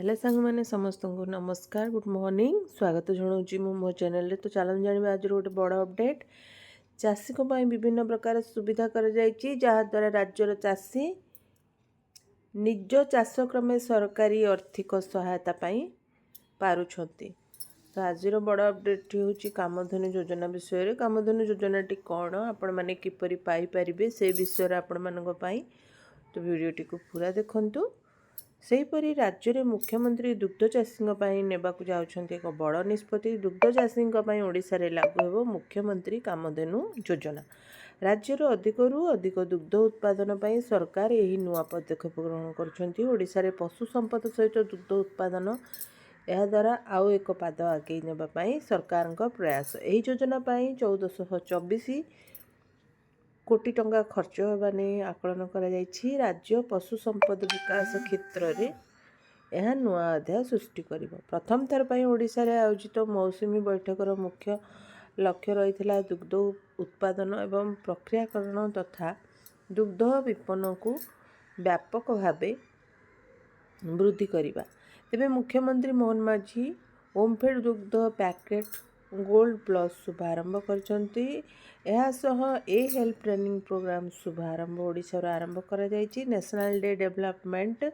Hello सांग मैंने समस्त को नमस्कार गुड मॉर्निंग स्वागत जनाऊँगी मो चैनल तो चलन जाना आज गोटे बड़ अपडेट चाषी विभिन्न प्रकार सुविधा जहाँद्वारा राज्यर चाषी निज चाष क्रमे सरकारी आर्थिक सहायता पारुछंती। तो आज बड़ अपडेट हूँ कामधेनु योजना विषय। कामधेनु योजनाटी कौन आपण मैंने किपरि पाई परिबे से विषय आपण मानक पई तो वीडियोटी को पूरा देखंतु। सेहीपरि राज्य में मुख्यमंत्री दुग्ध चाषी नेबाकु जाउछंती एक बड़ निष्पत्ति। दुग्ध चाषी ओडिशा रे लागू हेबो मुख्यमंत्री कामधेनु योजना। राज्यर अधिकरू अधिक दुग्ध उत्पादन पर सरकार यही नुआ पदक्षेप ग्रहण करछंती। ओडिशा रे पशु संपद सहित दुग्ध उत्पादन यह द्वारा आउ एक पाद आगे नेबापई सरकार प्रयास। यही योजना 1424 कोटी टंका खर्च होगा नहीं आकलन कर राज्य पशु संपद विकास क्षेत्र में यह नुआ अध्याय सृष्टि कर। प्रथम थर पर ओडिशा रे आयोजित मौसुमी बैठकर मुख्य लक्ष्य रही दुग्ध उत्पादन एवं प्रक्रियाकरण तथा दुग्ध विपणन को व्यापक भाव वृद्धि करने। तेबे मुख्यमंत्री मोहन माझी ओमफेड दुग्ध पैकेट गोल्ड प्लस शुभारंभ करछंती। ए हेल्प ट्रेनिंग प्रोग्राम शुभारंभ ओडिशा आरंभ करा जायछि। National dairy development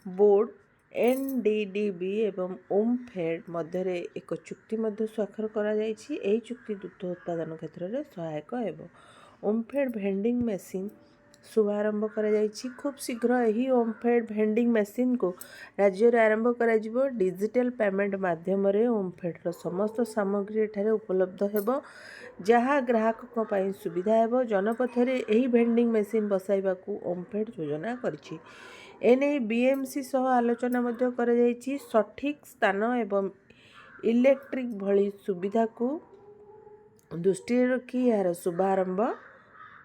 board NDDB एवं ओमफेड मध्य एक चुक्ति स्वाक्षर करा जायछि। एही चुक्ति दुग्ध उत्पादन क्षेत्र में सहायक हेबो। ओमफेड भेंडिंग मशीन शुभारंभ करा जायछि। खूब शीघ्र यही ओमफेड भेंडिंग मशीन को राज्य में आरंभ करा जिवो। डिजिटल पेमेंट माध्यम ओमफेड समस्त सामग्री एठारे उपलब्ध हेबो जहाँ ग्राहक सुविधा हेबो। जनपथ में यही भेंडिंग मशीन बसाइबा को ओमफेड योजना करिछि। एने BMC सह आलोचना मध्य करा जायछि। सठिक स्थान एवं इलेक्ट्रिक भली सुविधा को दृष्टि रखी यार शुभारंभ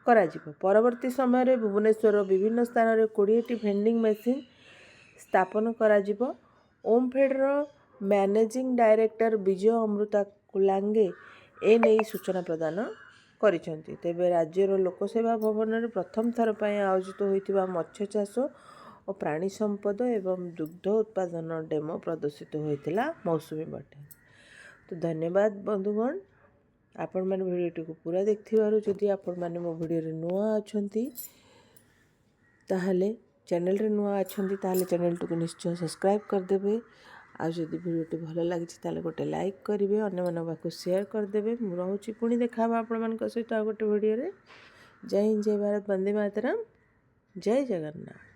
करा जिवो। परवर्ती समय भुवनेश्वर विभिन्न स्थान में 20टी भेंडिंग मशीन स्थापन करा जिवो। ओमफेड मैनेजिंग डायरेक्टर विजय अमृता कुलांगे एने सूचना प्रदान करिसेंती। तेबे राज्यर लोकसेवा भवन में प्रथम थर पर आयोजित होइतिबा मत्स्य चाष और प्राणी संपद एवं दुग्ध उत्पादन डेमो प्रदर्शित होइतिला मौसुमी बैठक। तो धन्यवाद बंधुगण आपण मैंने वीडियोटी को पूरा देखिथिबारु। जदि आपण मैंने मो वीडियो रे नुआ अछंती ताहले चैनल रे नुआ अछंती ताहले चैनल को निश्चय सब्सक्राइब कर देबे। आ जदि वीडियोटी भल लगी ताहले गोटे लाइक करेंगे अन्य मन पाखु शेयर करदेवे। मु रहुछि पुणी देखा आपण मान सहित आ गोटे वीडियो रे। जय हिंद जय भारत वंदे मातरम जय जगन्नाथ।